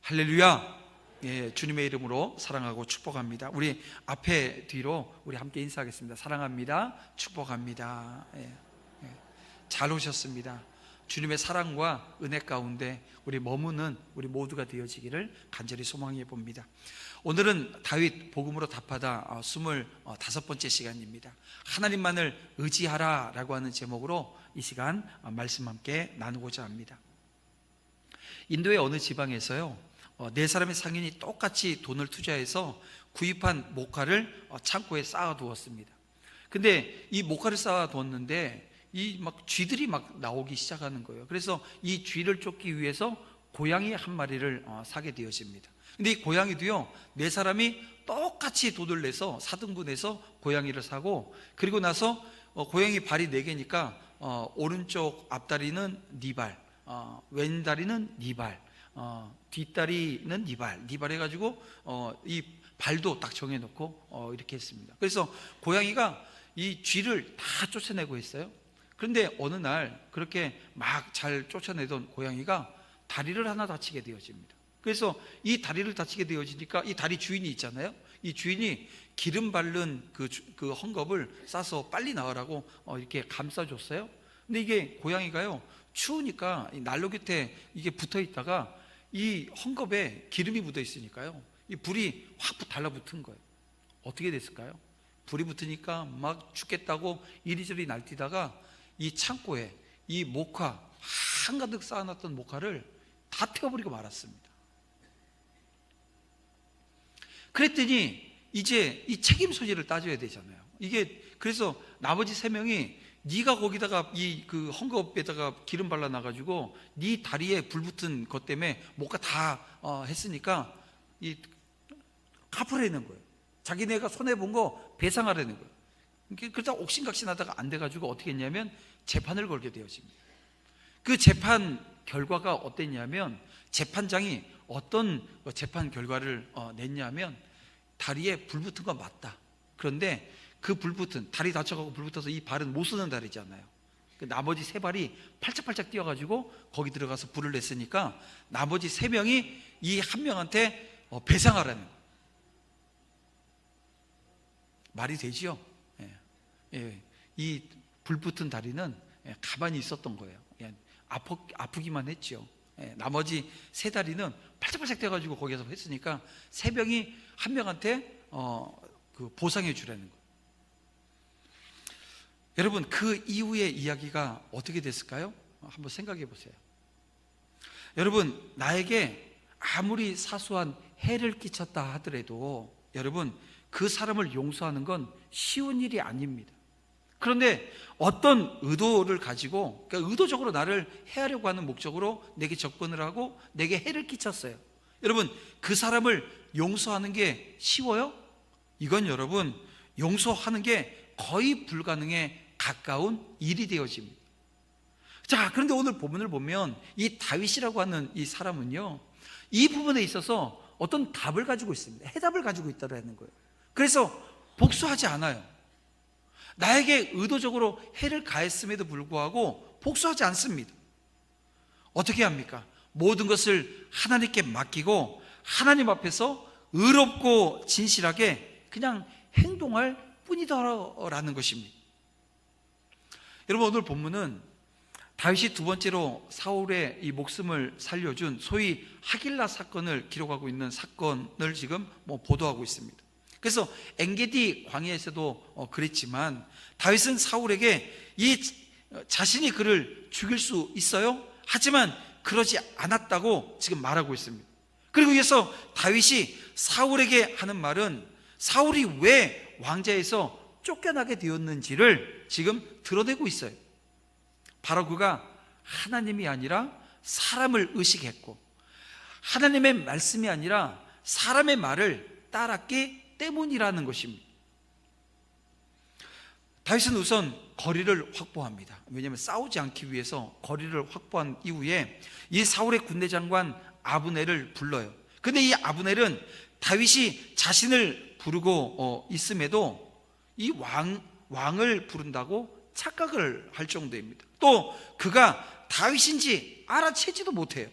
할렐루야. 예, 주님의 이름으로 사랑하고 축복합니다. 우리 앞에 뒤로 우리 함께 인사하겠습니다. 사랑합니다. 축복합니다. 예, 예. 잘 오셨습니다. 주님의 사랑과 은혜 가운데 우리 머무는 우리 모두가 되어지기를 간절히 소망해 봅니다. 오늘은 다윗 복음으로 답하다 25번째 시간입니다. 하나님만을 의지하라 라고 하는 제목으로 이 시간 말씀 함께 나누고자 합니다. 인도의 어느 지방에서요, 네 사람의 상인이 똑같이 돈을 투자해서 구입한 목화를 창고에 쌓아두었습니다. 근데 이 목화를 쌓아두었는데 이 막 쥐들이 막 나오기 시작하는 거예요. 그래서 이 쥐를 쫓기 위해서 고양이 한 마리를 사게 되어집니다. 근데 이 고양이도요, 네 사람이 똑같이 돈을 내서 4등분 해서 고양이를 사고, 그리고 나서 고양이 발이 4개니까 오른쪽 앞다리는 네 발, 왼다리는 네 발, 뒷다리는 네 발 해가지고 이 발도 딱 정해놓고 이렇게 했습니다. 그래서 고양이가 이 쥐를 다 쫓아내고 있어요. 그런데 어느 날 그렇게 막 잘 쫓아내던 고양이가 다리를 하나 다치게 되어집니다. 그래서 이 다리를 다치게 되어지니까 이 다리 주인이 있잖아요. 이 주인이 기름 바른 그 헝겊을 싸서 빨리 나으라고 이렇게 감싸줬어요. 근데 이게 고양이가요, 추우니까 난로 곁에 이게 붙어 있다가 이 헝겊에 기름이 묻어 있으니까요, 이 불이 확 달라붙은 거예요. 어떻게 됐을까요? 불이 붙으니까 막 죽겠다고 이리저리 날뛰다가 이 창고에 이 목화 한가득 쌓아놨던 목화를 다 태워버리고 말았습니다. 그랬더니 이제 이 책임 소재를 따져야 되잖아요. 이게 그래서 나머지 3명이 네가 거기다가 이 그 헝겊에다가 기름 발라놔가지고 네 다리에 불 붙은 것 때문에 목화 다 했으니까 이 갚으라는 거예요. 자기네가 손해본 거 배상하라는 거예요. 그러다 옥신각신하다가 안 돼가지고 어떻게 했냐면 재판을 걸게 되어집니다. 그 재판 결과가 어땠냐면, 재판장이 어떤 재판 결과를 냈냐면, 다리에 불 붙은 건 맞다. 그런데 그 불 붙은, 다리 다쳐가고 불 붙어서 이 발은 못 쓰는 다리잖아요. 나머지 3발이 팔짝팔짝 뛰어가지고 거기 들어가서 불을 냈으니까 나머지 3명이 이 한 명한테 배상하라는 거예요. 말이 되지요? 예. 예. 이 불 붙은 다리는 가만히 있었던 거예요. 아프기만 했죠. 예. 나머지 3다리는 팔짝팔짝 뛰어가지고 거기서 했으니까 3명이 한 명한테 그 보상해 주라는 거예요. 여러분, 그 이후의 이야기가 어떻게 됐을까요? 한번 생각해 보세요. 여러분, 나에게 아무리 사소한 해를 끼쳤다 하더라도 여러분, 그 사람을 용서하는 건 쉬운 일이 아닙니다. 그런데 어떤 의도를 가지고, 그러니까 의도적으로 나를 해하려고 하는 목적으로 내게 접근을 하고 내게 해를 끼쳤어요. 여러분, 그 사람을 용서하는 게 쉬워요? 이건 여러분, 용서하는 게 거의 불가능에 가까운 일이 되어집니다. 자, 그런데 오늘 본문을 보면 이 다윗이라고 하는 이 사람은요, 이 부분에 있어서 어떤 답을 가지고 있습니다. 해답을 가지고 있다는 거예요. 그래서 복수하지 않아요. 나에게 의도적으로 해를 가했음에도 불구하고 복수하지 않습니다. 어떻게 합니까? 모든 것을 하나님께 맡기고 하나님 앞에서 의롭고 진실하게 그냥 행동할 뿐이다라는 것입니다. 여러분, 오늘 본문은 다윗이 2번째로 사울의 이 목숨을 살려준 소위 하길라 사건을 기록하고 있는 사건을 지금 보도하고 있습니다. 그래서 엔게디 광야에서도 그랬지만 다윗은 사울에게 자신이 그를 죽일 수 있어요? 하지만 그러지 않았다고 지금 말하고 있습니다. 그리고 이어서 다윗이 사울에게 하는 말은 사울이 왜 왕좌에서 쫓겨나게 되었는지를 지금 드러내고 있어요. 바로 그가 하나님이 아니라 사람을 의식했고 하나님의 말씀이 아니라 사람의 말을 따랐기 때문이라는 것입니다. 다윗은 우선 거리를 확보합니다. 왜냐하면 싸우지 않기 위해서 거리를 확보한 이후에 이 사울의 군대 장관 아브넬을 불러요. 근데 이 아브넬은 다윗이 자신을 부르고 있음에도 이 왕을 부른다고 착각을 할 정도입니다. 또 그가 다윗인지 알아채지도 못해요.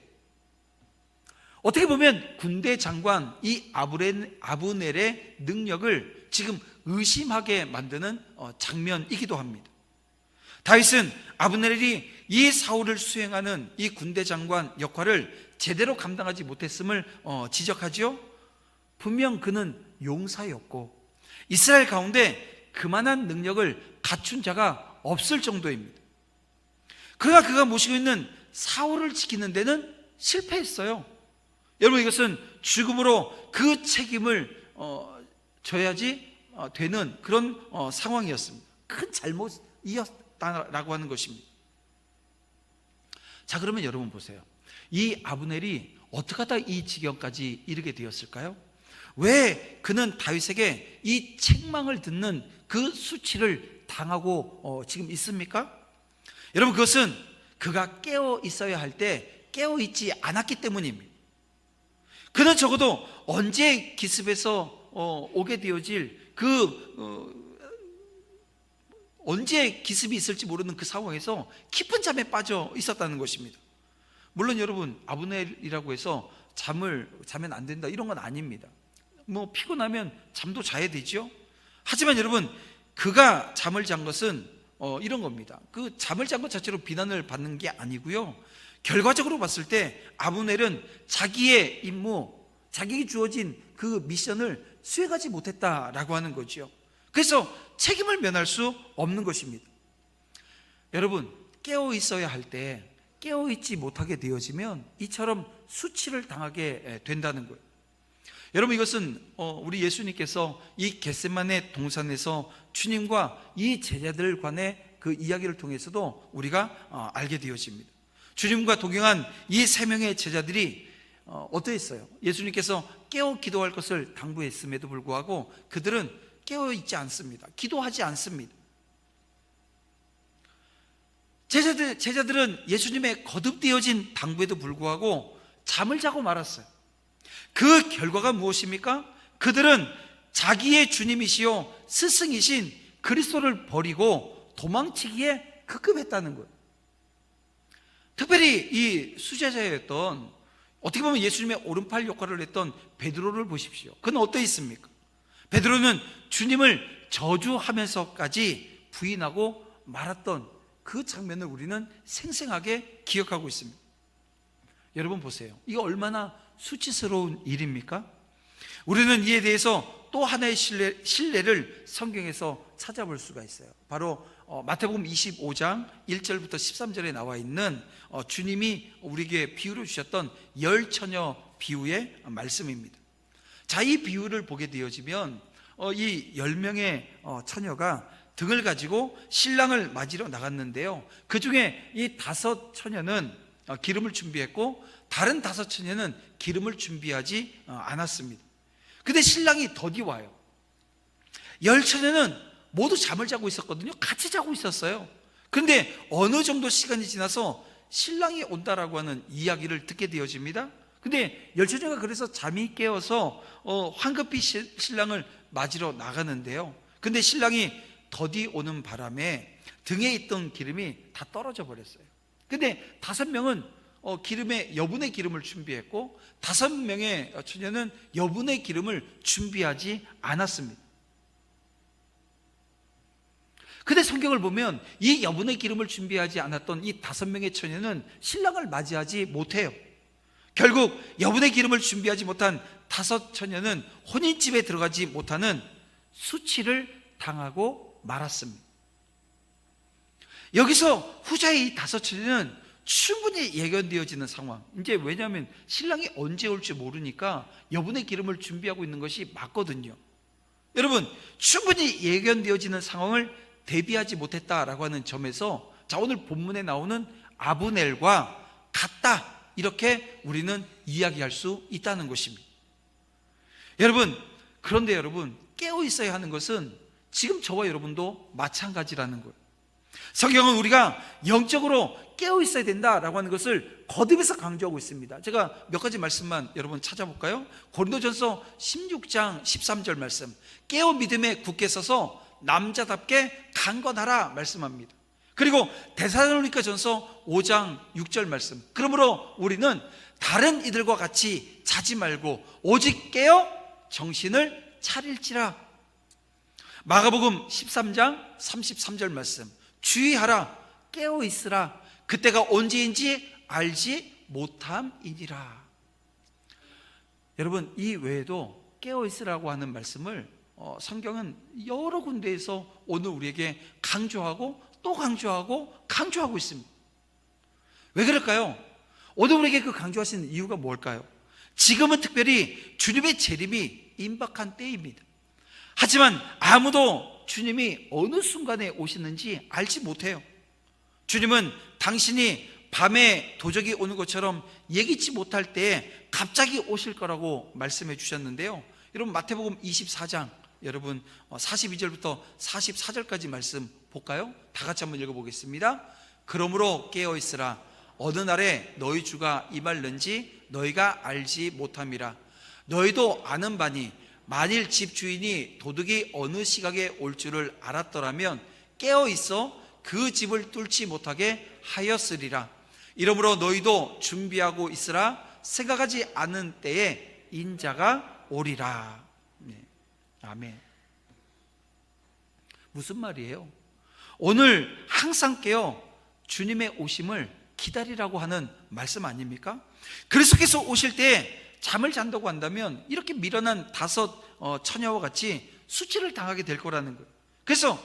어떻게 보면 군대 장관 이 아브넬의 능력을 지금 의심하게 만드는 장면이기도 합니다. 다윗은 아브넬이 이 사울을 수행하는 이 군대 장관 역할을 제대로 감당하지 못했음을 지적하지요. 분명 그는 용사였고 이스라엘 가운데 그만한 능력을 갖춘 자가 없을 정도입니다. 그가 모시고 있는 사울을 지키는 데는 실패했어요. 여러분, 이것은 죽음으로 그 책임을 져야지 되는 그런 상황이었습니다. 큰 잘못이었다라고 하는 것입니다. 자, 그러면 여러분 보세요. 이 아브넬이 어떻게 하다 이 지경까지 이르게 되었을까요? 왜 그는 다윗에게 이 책망을 듣는 그 수치를 당하고 지금 있습니까? 여러분, 그것은 그가 깨어 있어야 할 때 깨어 있지 않았기 때문입니다. 그는 적어도 언제 기습에서 오게 되어질 언제 기습이 있을지 모르는 그 상황에서 깊은 잠에 빠져 있었다는 것입니다. 물론 여러분, 아브넬이라고 해서 자면 안 된다 이런 건 아닙니다. 피곤하면 잠도 자야 되죠. 하지만 여러분, 그가 잠을 잔 것은 이런 겁니다. 그 잠을 잔 것 자체로 비난을 받는 게 아니고요, 결과적으로 봤을 때 아브넬은 자기의 임무, 자기에게 주어진 그 미션을 수행하지 못했다라고 하는 거죠. 그래서 책임을 면할 수 없는 것입니다. 여러분, 깨어 있어야 할 때 깨어 있지 못하게 되어지면 이처럼 수치를 당하게 된다는 거예요. 여러분, 이것은 우리 예수님께서 이 겟세마네 동산에서 주님과 이 제자들 간의 그 이야기를 통해서도 우리가 알게 되어집니다. 주님과 동행한 이 세 명의 제자들이 어떠했어요? 예수님께서 깨어 기도할 것을 당부했음에도 불구하고 그들은 깨어 있지 않습니다. 기도하지 않습니다. 제자들은 예수님의 거듭되어진 당부에도 불구하고 잠을 자고 말았어요. 그 결과가 무엇입니까? 그들은 자기의 주님이시요 스승이신 그리스도를 버리고 도망치기에 급급했다는 거예요. 특별히 이 수제자였던, 어떻게 보면 예수님의 오른팔 역할을 했던 베드로를 보십시오. 그는 어떠했습니까? 베드로는 주님을 저주하면서까지 부인하고 말았던 그 장면을 우리는 생생하게 기억하고 있습니다. 여러분 보세요. 이거 얼마나 수치스러운 일입니까? 우리는 이에 대해서 또 하나의 신뢰를 성경에서 찾아볼 수가 있어요. 바로 마태복음 25장 1절부터 13절에 나와 있는 주님이 우리에게 비유를 주셨던 열 처녀 비유의 말씀입니다. 자, 이 비유를 보게 되어지면 이 10명의 처녀가 등을 가지고 신랑을 맞으러 나갔는데요, 그 중에 이 5 처녀는 기름을 준비했고 다른 5 처녀는 기름을 준비하지 않았습니다. 근데 신랑이 더디 와요. 10 처녀는 모두 잠을 자고 있었거든요. 같이 자고 있었어요. 그런데 어느 정도 시간이 지나서 신랑이 온다라고 하는 이야기를 듣게 되어집니다. 근데 10 처녀가 그래서 잠이 깨어서 황급히 신랑을 맞으러 나가는데요, 근데 신랑이 더디 오는 바람에 등에 있던 기름이 다 떨어져 버렸어요. 근데 5명은 여분의 기름을 준비했고 5명의 처녀는 여분의 기름을 준비하지 않았습니다. 근데 성경을 보면 이 여분의 기름을 준비하지 않았던 이 5명의 처녀는 신랑을 맞이하지 못해요. 결국 여분의 기름을 준비하지 못한 5 처녀는 혼인집에 들어가지 못하는 수치를 당하고 말았습니다. 여기서 후자의 이 5 처녀는 충분히 예견되어지는 상황. 이제 왜냐하면 신랑이 언제 올지 모르니까 여분의 기름을 준비하고 있는 것이 맞거든요. 여러분, 충분히 예견되어지는 상황을 대비하지 못했다라고 하는 점에서 자, 오늘 본문에 나오는 아브넬과 같다, 이렇게 우리는 이야기할 수 있다는 것입니다. 그런데 여러분, 깨어 있어야 하는 것은 지금 저와 여러분도 마찬가지라는 거예요. 성경은 우리가 영적으로 깨어 있어야 된다라고 하는 것을 거듭해서 강조하고 있습니다. 제가 몇 가지 말씀만 여러분 찾아볼까요? 고린도전서 16장 13절 말씀, 깨어 믿음에 굳게 서서 남자답게 강건하라 말씀합니다. 그리고 데살로니가전서 5장 6절 말씀, 그러므로 우리는 다른 이들과 같이 자지 말고 오직 깨어 정신을 차릴지라. 마가복음 13장 33절 말씀, 주의하라, 깨어 있으라, 그때가 언제인지 알지 못함이니라. 여러분, 이 외에도 깨어 있으라고 하는 말씀을 성경은 여러 군데에서 오늘 우리에게 강조하고 또 강조하고 있습니다. 왜 그럴까요? 오늘 우리에게 그 강조하시는 이유가 뭘까요? 지금은 특별히 주님의 재림이 임박한 때입니다. 하지만 아무도 주님이 어느 순간에 오시는지 알지 못해요. 주님은 당신이 밤에 도적이 오는 것처럼 예기치 못할 때에 갑자기 오실 거라고 말씀해 주셨는데요. 여러분, 마태복음 24장 여러분 42절부터 44절까지 말씀 볼까요? 다 같이 한번 읽어보겠습니다. 그러므로 깨어있으라, 어느 날에 너희 주가 임할는지 너희가 알지 못함이라. 너희도 아는 바니 만일 집 주인이 도둑이 어느 시각에 올 줄을 알았더라면 깨어있어 그 집을 뚫지 못하게 하였으리라. 이러므로 너희도 준비하고 있으라. 생각하지 않은 때에 인자가 오리라. 네. 아멘. 무슨 말이에요? 오늘 항상 깨어 주님의 오심을 기다리라고 하는 말씀 아닙니까? 그리스도께서 오실 때 잠을 잔다고 한다면 이렇게 미련한 5 처녀와 같이 수치를 당하게 될 거라는 거예요. 그래서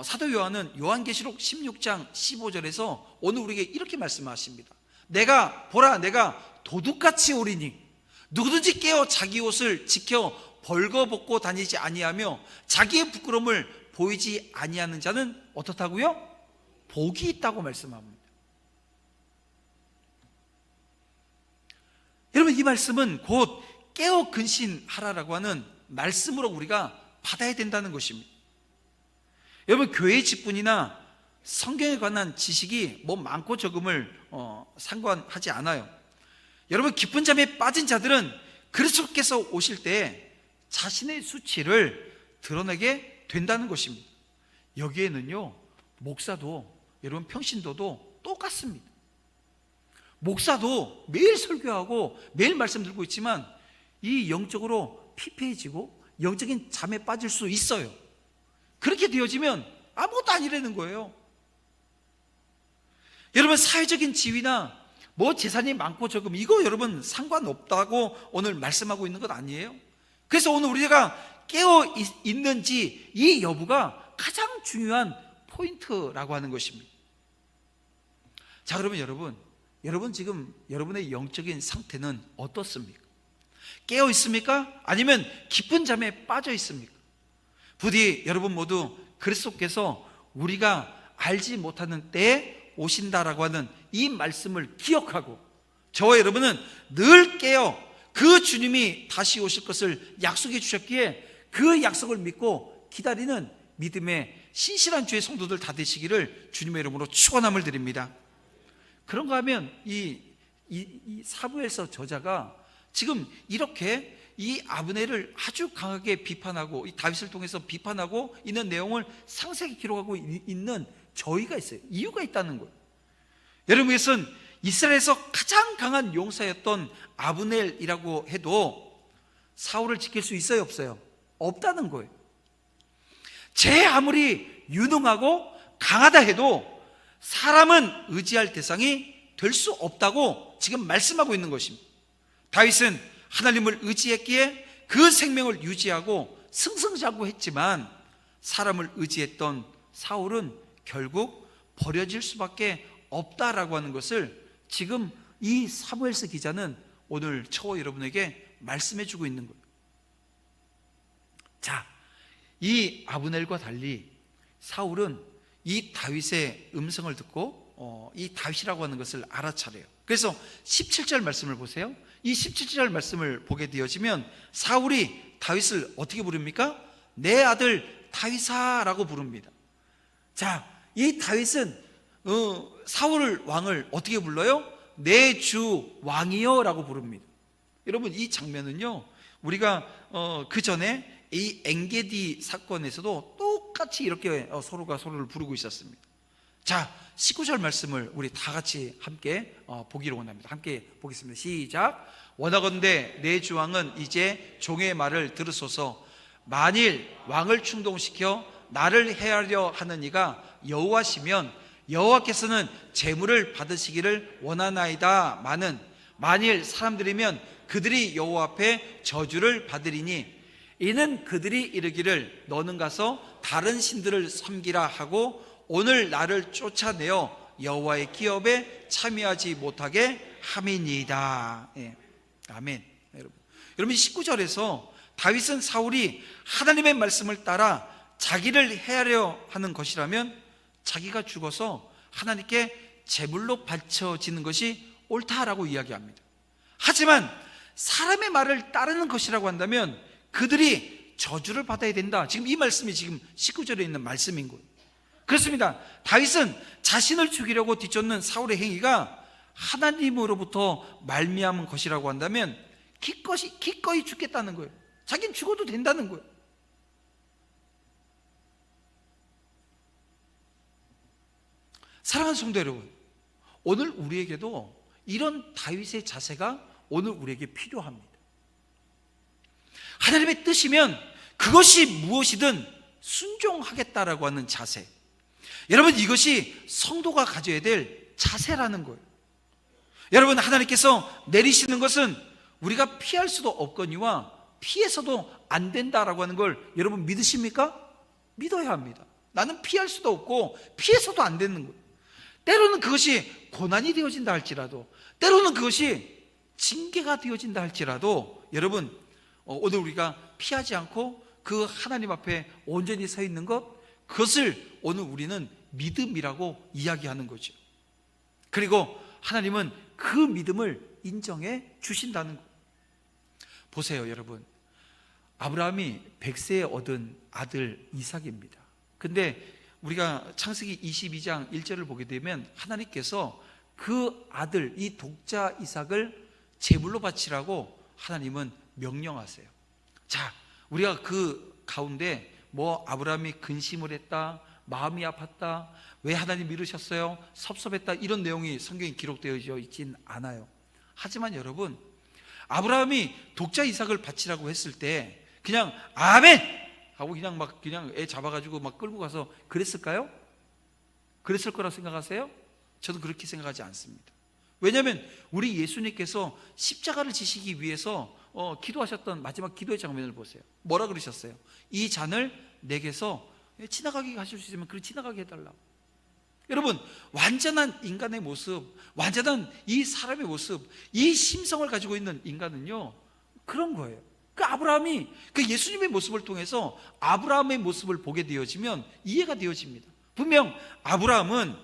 사도 요한은 요한계시록 16장 15절에서 오늘 우리에게 이렇게 말씀하십니다. 내가 도둑같이 오리니 누구든지 깨어 자기 옷을 지켜 벌거벗고 다니지 아니하며 자기의 부끄러움을 보이지 아니하는 자는 어떻다고요? 복이 있다고 말씀합니다. 여러분, 이 말씀은 곧 깨어 근신하라라고 하는 말씀으로 우리가 받아야 된다는 것입니다. 여러분, 교회 직분이나 성경에 관한 지식이 뭐 많고 적음을 상관하지 않아요. 여러분, 깊은 잠에 빠진 자들은 그리스도께서 오실 때 자신의 수치를 드러내게 된다는 것입니다. 여기에는요, 목사도, 여러분 평신도도 똑같습니다. 목사도 매일 설교하고 매일 말씀 들고 있지만 이 영적으로 피폐해지고 영적인 잠에 빠질 수 있어요. 그렇게 되어지면 아무것도 아니라는 거예요. 여러분, 사회적인 지위나 뭐 재산이 많고 적음, 이거 여러분 상관없다고 오늘 말씀하고 있는 것 아니에요? 그래서 오늘 우리가 깨어 있는지 이 여부가 가장 중요한 포인트라고 하는 것입니다. 자, 그러면 여러분 지금 여러분의 영적인 상태는 어떻습니까? 깨어 있습니까? 아니면 깊은 잠에 빠져 있습니까? 부디 여러분 모두 그리스도께서 우리가 알지 못하는 때에 오신다라고 하는 이 말씀을 기억하고 저와 여러분은 늘 깨어 그 주님이 다시 오실 것을 약속해 주셨기에 그 약속을 믿고 기다리는 믿음의 신실한 주의 성도들 다 되시기를 주님의 이름으로 축원함을 드립니다. 그런가 하면 이 사무엘서 저자가 지금 이렇게 이 아브넬을 아주 강하게 비판하고 이 다윗을 통해서 비판하고 있는 내용을 상세히 기록하고 있는 저희가 있어요. 이유가 있다는 거예요. 여러분, 이것은 이스라엘에서 가장 강한 용사였던 아브넬이라고 해도 사울을 지킬 수 있어요, 없어요? 없다는 거예요. 제 아무리 유능하고 강하다 해도 사람은 의지할 대상이 될 수 없다고 지금 말씀하고 있는 것입니다. 다윗은 하나님을 의지했기에 그 생명을 유지하고 승승장구했지만 사람을 의지했던 사울은 결국 버려질 수밖에 없다라고 하는 것을 지금 이 사무엘서 기자는 오늘 저와 여러분에게 말씀해 주고 있는 거예요. 자, 이 아브넬과 달리 사울은 이 다윗의 음성을 듣고 이 다윗이라고 하는 것을 알아차려요. 그래서 17절 말씀을 보세요. 이 17절 말씀을 보게 되어지면 사울이 다윗을 어떻게 부릅니까? 내 아들 다윗아라고 부릅니다. 자, 이 다윗은 사울 왕을 어떻게 불러요? 내 주 왕이여 라고 부릅니다. 여러분, 이 장면은요 우리가 그 전에 이 엔게디 사건에서도 똑같이 이렇게 서로가 서로를 부르고 있었습니다. 자, 19절 말씀을 우리 다 같이 함께 보기로 원합니다. 함께 보겠습니다. 시작. 원하건대 내 주왕은 이제 종의 말을 들으소서. 만일 왕을 충동시켜 나를 해하려 하는 이가 여호와시면 여호와께서는 재물을 받으시기를 원하나이다. 만일 사람들이면 그들이 여호와 앞에 저주를 받으리니 이는 그들이 이르기를 너는 가서 다른 신들을 섬기라 하고 오늘 나를 쫓아내어 여호와의 기업에 참여하지 못하게 함이니이다. 예. 아멘. 여러분 19절에서 다윗은 사울이 하나님의 말씀을 따라 자기를 해하려 하는 것이라면 자기가 죽어서 하나님께 제물로 바쳐지는 것이 옳다라고 이야기합니다. 하지만 사람의 말을 따르는 것이라고 한다면 그들이 저주를 받아야 된다. 지금 이 말씀이 지금 19절에 있는 말씀인 거예요. 그렇습니다. 다윗은 자신을 죽이려고 뒤쫓는 사울의 행위가 하나님으로부터 말미암은 것이라고 한다면 기꺼이 죽겠다는 거예요. 자기는 죽어도 된다는 거예요. 사랑하는 성도 여러분, 오늘 우리에게도 이런 다윗의 자세가 오늘 우리에게 필요합니다. 하나님의 뜻이면 그것이 무엇이든 순종하겠다라고 하는 자세. 여러분, 이것이 성도가 가져야 될 자세라는 거예요. 여러분, 하나님께서 내리시는 것은 우리가 피할 수도 없거니와 피해서도 안 된다라고 하는 걸 여러분 믿으십니까? 믿어야 합니다. 나는 피할 수도 없고 피해서도 안 되는 거예요. 때로는 그것이 고난이 되어진다 할지라도, 때로는 그것이 징계가 되어진다 할지라도, 여러분 오늘 우리가 피하지 않고 그 하나님 앞에 온전히 서 있는 것, 그것을 오늘 우리는 믿음이라고 이야기하는 거죠. 그리고 하나님은 그 믿음을 인정해 주신다는 것. 보세요 여러분, 아브라함이 100세에 얻은 아들 이삭입니다. 근데 우리가 창세기 22장 1절을 보게 되면 하나님께서 그 아들, 이 독자 이삭을 제물로 바치라고 하나님은 명령하세요. 자, 우리가 그 가운데 아브라함이 근심을 했다, 마음이 아팠다, 왜 하나님 미루셨어요, 섭섭했다, 이런 내용이 성경에 기록되어 있진 않아요. 하지만 여러분, 아브라함이 독자 이삭을 바치라고 했을 때 그냥 아멘 하고 그냥 애 잡아가지고 끌고 가서 그랬을까요? 그랬을 거라고 생각하세요? 저도 그렇게 생각하지 않습니다. 왜냐하면 우리 예수님께서 십자가를 지시기 위해서 기도하셨던 마지막 기도의 장면을 보세요. 뭐라 그러셨어요? 이 잔을 내게서 지나가게 하실 수 있으면 그를 지나가게 해달라. 여러분, 완전한 인간의 모습, 완전한 이 사람의 모습, 이 심성을 가지고 있는 인간은요, 그런 거예요. 그 아브라함이 그 예수님의 모습을 통해서 아브라함의 모습을 보게 되어지면 이해가 되어집니다. 분명 아브라함은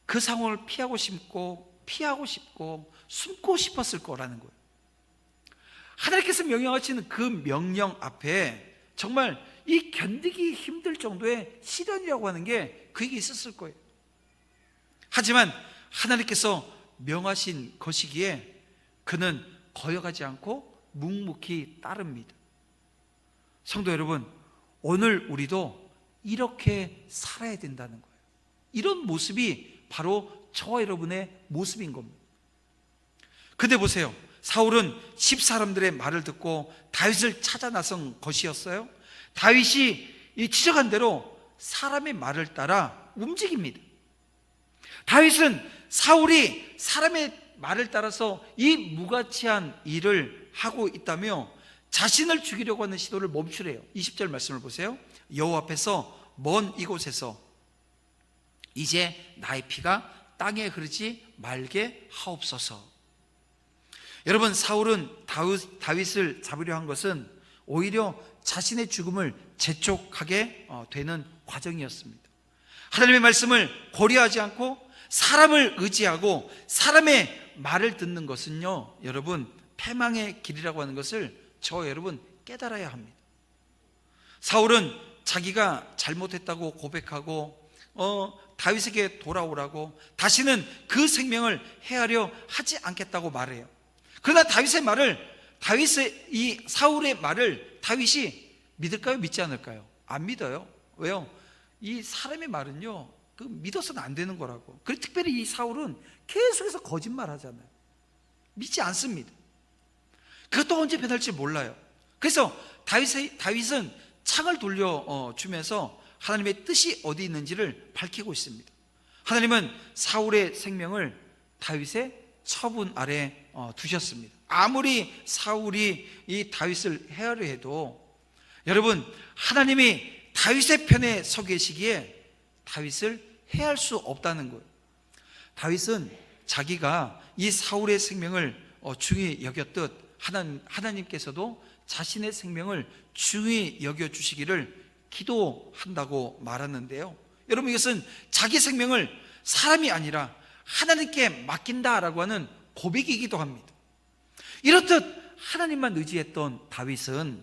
그 상황을 피하고 싶고 숨고 싶었을 거라는 거예요. 하나님께서 명령하시는 그 명령 앞에 정말 이 견디기 힘들 정도의 시련이라고 하는 게 그에게 있었을 거예요. 하지만 하나님께서 명하신 것이기에 그는 거역하지 않고 묵묵히 따릅니다. 성도 여러분, 오늘 우리도 이렇게 살아야 된다는 거예요. 이런 모습이 바로 저와 여러분의 모습인 겁니다. 근데 보세요, 사울은 10사람들의 말을 듣고 다윗을 찾아 나선 것이었어요. 다윗이 이 지적한 대로 사람의 말을 따라 움직입니다. 다윗은 사울이 사람의 말을 따라서 이 무가치한 일을 하고 있다며 자신을 죽이려고 하는 시도를 멈추래요. 20절 말씀을 보세요. 여호와 앞에서 먼 이곳에서 이제 나의 피가 땅에 흐르지 말게 하옵소서. 여러분, 사울은 다윗을 잡으려 한 것은 오히려 자신의 죽음을 재촉하게 되는 과정이었습니다. 하나님의 말씀을 고려하지 않고 사람을 의지하고 사람의 말을 듣는 것은요, 여러분, 패망의 길이라고 하는 것을 여러분 깨달아야 합니다. 사울은 자기가 잘못했다고 고백하고 다윗에게 돌아오라고, 다시는 그 생명을 해하려 하지 않겠다고 말해요. 그러나 이 사울의 말을 다윗이 믿을까요? 믿지 않을까요? 안 믿어요. 왜요? 이 사람의 말은요, 그 믿어서는 안 되는 거라고. 그리고 특별히 이 사울은 계속해서 거짓말 하잖아요. 믿지 않습니다. 그것도 언제 변할지 몰라요. 그래서 다윗은 창을 돌려주면서 하나님의 뜻이 어디 있는지를 밝히고 있습니다. 하나님은 사울의 생명을 다윗의 처분 아래 두셨습니다. 아무리 사울이 이 다윗을 헤아려 해도, 여러분, 하나님이 다윗의 편에 서 계시기에 다윗을 해할 수 없다는 거예요. 다윗은 자기가 이 사울의 생명을 중히 여겼듯 하나님께서도 자신의 생명을 중히 여겨주시기를 기도한다고 말하는데요, 여러분, 이것은 자기 생명을 사람이 아니라 하나님께 맡긴다라고 하는 고백이기도 합니다. 이렇듯 하나님만 의지했던 다윗은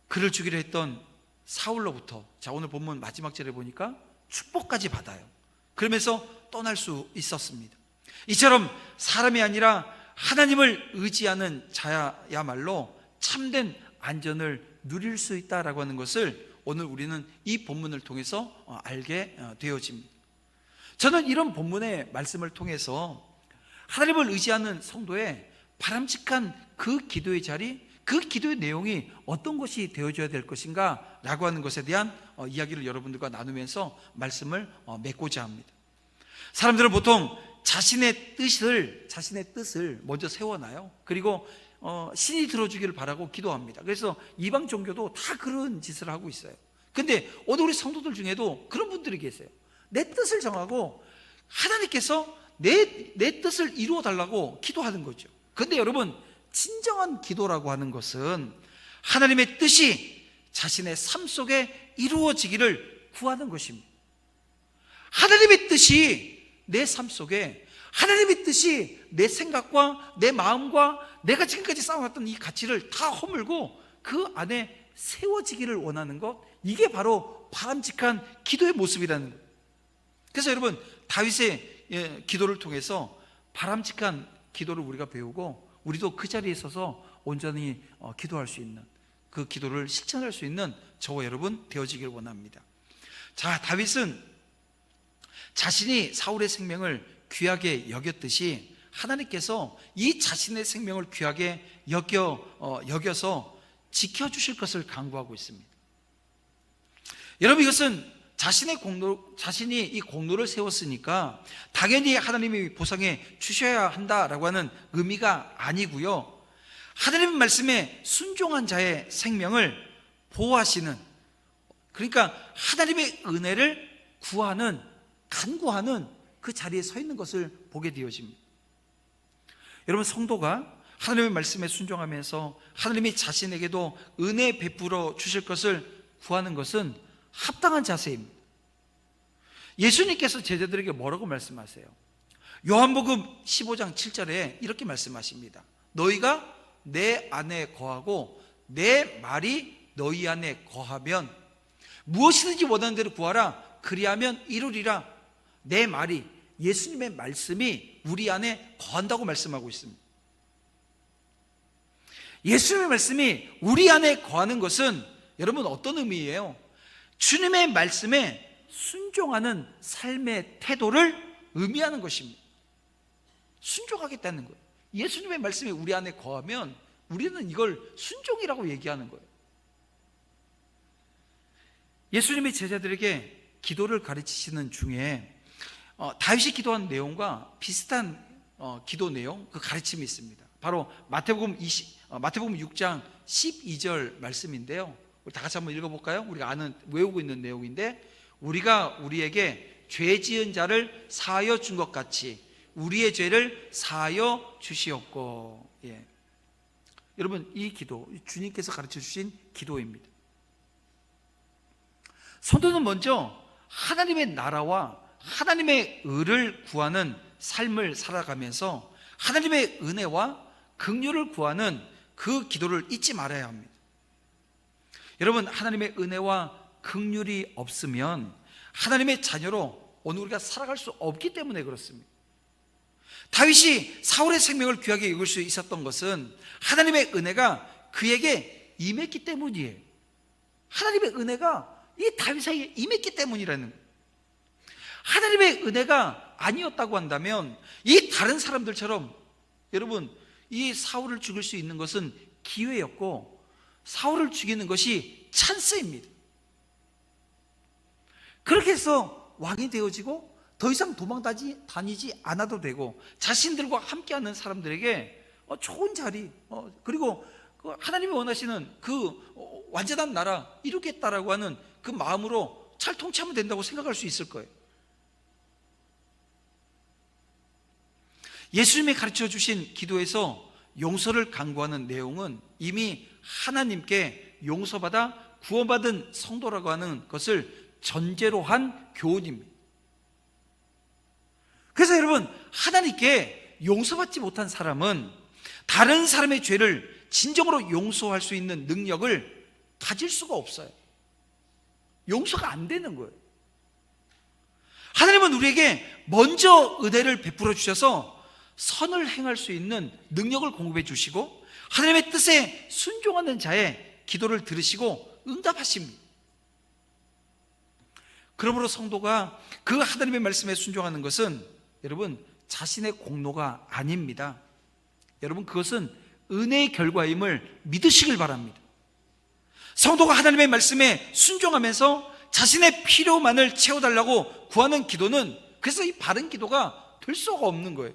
그를 죽이려 했던 사울로부터, 자, 오늘 본문 마지막 절에 보니까 축복까지 받아요. 그러면서 떠날 수 있었습니다. 이처럼 사람이 아니라 하나님을 의지하는 자야말로 참된 안전을 누릴 수 있다라고 하는 것을 오늘 우리는 이 본문을 통해서 알게 되어집니다. 저는 이런 본문의 말씀을 통해서 하나님을 의지하는 성도의 바람직한 그 기도의 자리, 그 기도의 내용이 어떤 것이 되어줘야 될 것인가 라고 하는 것에 대한 이야기를 여러분들과 나누면서 말씀을 맺고자 합니다. 사람들은 보통 자신의 뜻을 먼저 세워놔요. 그리고 신이 들어주기를 바라고 기도합니다. 그래서 이방 종교도 다 그런 짓을 하고 있어요. 근데 오늘 우리 성도들 중에도 그런 분들이 계세요. 내 뜻을 정하고 하나님께서 내 뜻을 이루어 달라고 기도하는 거죠. 근데 여러분, 진정한 기도라고 하는 것은 하나님의 뜻이 자신의 삶 속에 이루어지기를 구하는 것입니다. 하나님의 뜻이 내 삶 속에, 하나님의 뜻이 내 생각과 내 마음과 내가 지금까지 쌓아왔던 이 가치를 다 허물고 그 안에 세워지기를 원하는 것, 이게 바로 바람직한 기도의 모습이라는 거예요. 그래서 여러분, 다윗의 기도를 통해서 바람직한 기도를 우리가 배우고, 우리도 그 자리에 서서 온전히 기도할 수 있는, 그 기도를 실천할 수 있는 저와 여러분 되어지길 원합니다. 자, 다윗은 자신이 사울의 생명을 귀하게 여겼듯이 하나님께서 이 자신의 생명을 귀하게 여겨서 지켜주실 것을 강구하고 있습니다. 여러분, 이것은 자신이 이 공로를 세웠으니까 당연히 하나님이 보상해 주셔야 한다라고 하는 의미가 아니고요, 하나님의 말씀에 순종한 자의 생명을 보호하시는, 그러니까 하나님의 은혜를 간구하는 그 자리에 서 있는 것을 보게 되어집니다. 여러분, 성도가 하나님의 말씀에 순종하면서 하나님이 자신에게도 은혜 베풀어 주실 것을 구하는 것은 합당한 자세입니다. 예수님께서 제자들에게 뭐라고 말씀하세요? 요한복음 15장 7절에 이렇게 말씀하십니다. 너희가 내 안에 거하고 내 말이 너희 안에 거하면 무엇이든지 원하는 대로 구하라. 그리하면 이루리라. 내 말이, 예수님의 말씀이 우리 안에 거한다고 말씀하고 있습니다. 예수님의 말씀이 우리 안에 거하는 것은 여러분 어떤 의미예요? 주님의 말씀에 순종하는 삶의 태도를 의미하는 것입니다. 순종하겠다는 거예요. 예수님의 말씀이 우리 안에 거하면 우리는 이걸 순종이라고 얘기하는 거예요. 예수님이 제자들에게 기도를 가르치시는 중에 다윗이 기도한 내용과 비슷한 기도 내용, 그 가르침이 있습니다. 바로 마태복음 6장 12절 말씀인데요, 우리 다 같이 한번 읽어볼까요? 우리가 외우고 있는 내용인데, 우리가 우리에게 죄 지은 자를 사하여 준 것 같이 우리의 죄를 사하여 주시옵고. 예. 여러분, 이 기도 주님께서 가르쳐 주신 기도입니다. 성도는 먼저 하나님의 나라와 하나님의 의를 구하는 삶을 살아가면서 하나님의 은혜와 긍휼을 구하는 그 기도를 잊지 말아야 합니다. 여러분, 하나님의 은혜와 긍휼이 없으면 하나님의 자녀로 오늘 우리가 살아갈 수 없기 때문에 그렇습니다. 다윗이 사울의 생명을 귀하게 여길 수 있었던 것은 하나님의 은혜가 그에게 임했기 때문이에요. 하나님의 은혜가 이 다윗에게 임했기 때문이라는 거예요. 하나님의 은혜가 아니었다고 한다면 이 다른 사람들처럼 여러분 이 사울을 죽일 수 있는 것은 기회였고 사울을 죽이는 것이 찬스입니다. 그렇게 해서 왕이 되어지고 더 이상 다니지 않아도 되고 자신들과 함께하는 사람들에게 좋은 자리, 그리고 하나님이 원하시는 그 완전한 나라 이루겠다라고 하는 그 마음으로 잘 통치하면 된다고 생각할 수 있을 거예요. 예수님이 가르쳐 주신 기도에서 용서를 강구하는 내용은 이미 하나님께 용서받아 구원받은 성도라고 하는 것을 전제로 한 교훈입니다. 그래서 여러분, 하나님께 용서받지 못한 사람은 다른 사람의 죄를 진정으로 용서할 수 있는 능력을 가질 수가 없어요. 용서가 안 되는 거예요. 하나님은 우리에게 먼저 은혜를 베풀어 주셔서 선을 행할 수 있는 능력을 공급해 주시고 하나님의 뜻에 순종하는 자의 기도를 들으시고 응답하십니다. 그러므로 성도가 그 하나님의 말씀에 순종하는 것은 여러분 자신의 공로가 아닙니다. 여러분 그것은 은혜의 결과임을 믿으시길 바랍니다. 성도가 하나님의 말씀에 순종하면서 자신의 필요만을 채워달라고 구하는 기도는 그래서 이 바른 기도가 될 수가 없는 거예요.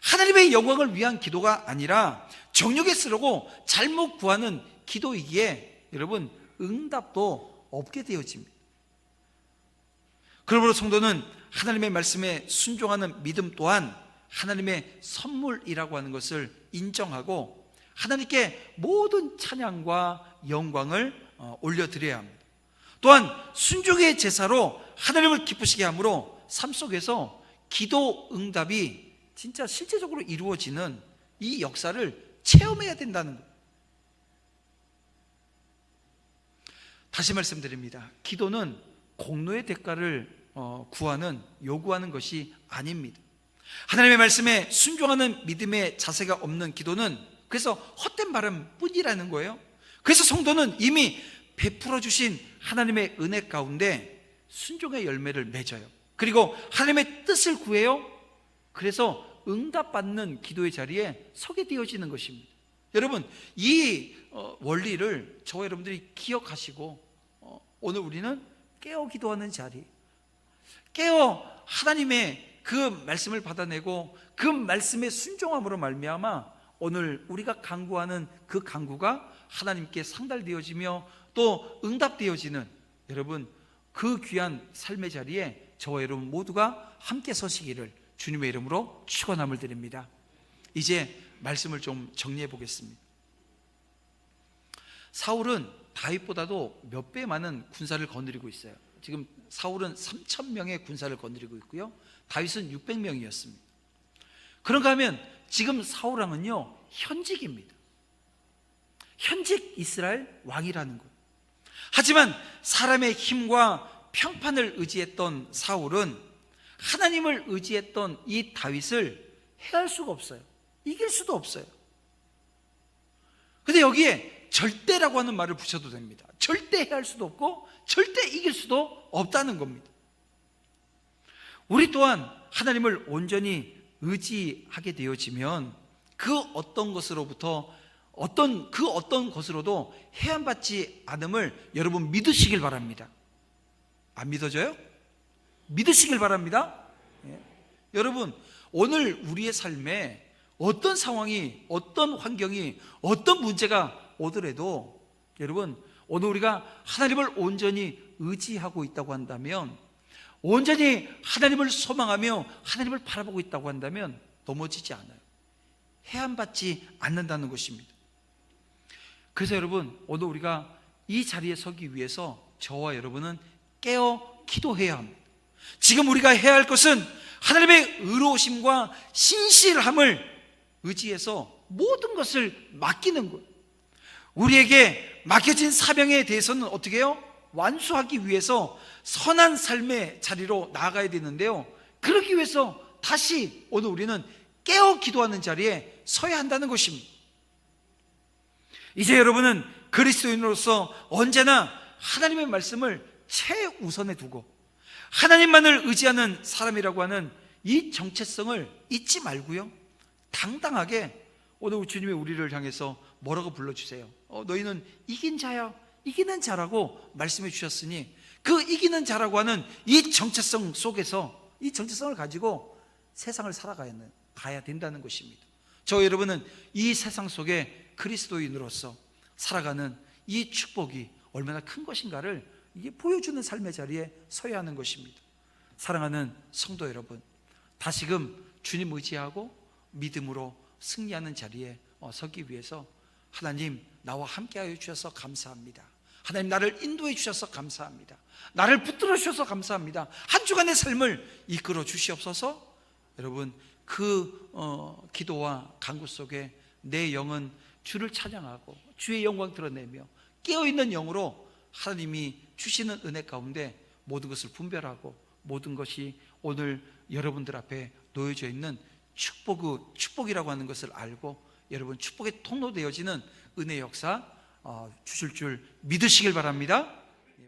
하나님의 영광을 위한 기도가 아니라 정욕에 쓰려고 잘못 구하는 기도이기에 여러분 응답도 없게 되어집니다. 그러므로 성도는 하나님의 말씀에 순종하는 믿음 또한 하나님의 선물이라고 하는 것을 인정하고 하나님께 모든 찬양과 영광을 올려드려야 합니다. 또한 순종의 제사로 하나님을 기쁘시게 함으로 삶 속에서 기도 응답이 진짜 실제적으로 이루어지는 이 역사를 체험해야 된다는 거예요. 다시 말씀드립니다. 기도는 공로의 대가를 요구하는 것이 아닙니다. 하나님의 말씀에 순종하는 믿음의 자세가 없는 기도는 그래서 헛된 바람 뿐이라는 거예요. 그래서 성도는 이미 베풀어 주신 하나님의 은혜 가운데 순종의 열매를 맺어요. 그리고 하나님의 뜻을 구해요. 그래서 응답받는 기도의 자리에 서게 되어지는 것입니다. 여러분 이 원리를 저와 여러분들이 기억하시고 오늘 우리는 깨어 기도하는 자리, 깨어 하나님의 그 말씀을 받아내고 그 말씀에 순종함으로 말미암아 오늘 우리가 간구하는 그 간구가 하나님께 상달되어지며 또 응답되어지는 여러분 그 귀한 삶의 자리에 저와 여러분 모두가 함께 서시기를 주님의 이름으로 축원함을 드립니다. 이제 말씀을 좀 정리해 보겠습니다. 사울은 다윗보다도 몇 배 많은 군사를 거느리고 있어요. 지금 사울은 3,000명의 군사를 거느리고 있고요, 다윗은 600명이었습니다. 그런가 하면 지금 사울 왕은요 현직입니다. 현직 이스라엘 왕이라는 거예요. 하지만 사람의 힘과 평판을 의지했던 사울은 하나님을 의지했던 이 다윗을 해할 수가 없어요. 이길 수도 없어요. 근데 여기에 절대라고 하는 말을 붙여도 됩니다. 절대 해할 수도 없고 절대 이길 수도 없다는 겁니다. 우리 또한 하나님을 온전히 의지하게 되어지면 그 어떤 것으로부터 어떤 것으로도 해함받지 않음을 여러분 믿으시길 바랍니다. 안 믿어져요? 믿으시길 바랍니다. 예. 여러분 오늘 우리의 삶에 어떤 상황이, 어떤 환경이, 어떤 문제가 오더라도 여러분 오늘 우리가 하나님을 온전히 의지하고 있다고 한다면, 온전히 하나님을 소망하며 하나님을 바라보고 있다고 한다면 넘어지지 않아요. 해함받지 않는다는 것입니다. 그래서 여러분 오늘 우리가 이 자리에 서기 위해서 저와 여러분은 깨어 기도해야 합니다. 지금 우리가 해야 할 것은 하나님의 의로우심과 신실함을 의지해서 모든 것을 맡기는 거예요. 우리에게 맡겨진 사명에 대해서는 어떻게 해요? 완수하기 위해서 선한 삶의 자리로 나아가야 되는데요, 그러기 위해서 다시 오늘 우리는 깨어 기도하는 자리에 서야 한다는 것입니다. 이제 여러분은 그리스도인으로서 언제나 하나님의 말씀을 최우선에 두고 하나님만을 의지하는 사람이라고 하는 이 정체성을 잊지 말고요, 당당하게 오늘 주님이 우리를 향해서 뭐라고 불러주세요? 너희는 이긴 자야, 이기는 자라고 말씀해 주셨으니 그 이기는 자라고 하는 이 정체성 속에서 이 정체성을 가지고 세상을 살아가야 된다는 것입니다. 저 여러분은 이 세상 속에 그리스도인으로서 살아가는 이 축복이 얼마나 큰 것인가를 이게 보여주는 삶의 자리에 서야 하는 것입니다. 사랑하는 성도 여러분, 다시금 주님 의지하고 믿음으로 승리하는 자리에 서기 위해서 하나님 나와 함께하여 주셔서 감사합니다. 하나님 나를 인도해 주셔서 감사합니다. 나를 붙들어 주셔서 감사합니다. 한 주간의 삶을 이끌어 주시옵소서. 여러분, 그 기도와 간구 속에 내 영은 주를 찬양하고 주의 영광 드러내며 깨어있는 영으로 하나님이 주시는 은혜 가운데 모든 것을 분별하고 모든 것이 오늘 여러분들 앞에 놓여져 있는 축복이라고 하는 것을 알고 여러분 축복의 통로 되어지는 은혜 역사 주실 줄 믿으시길 바랍니다.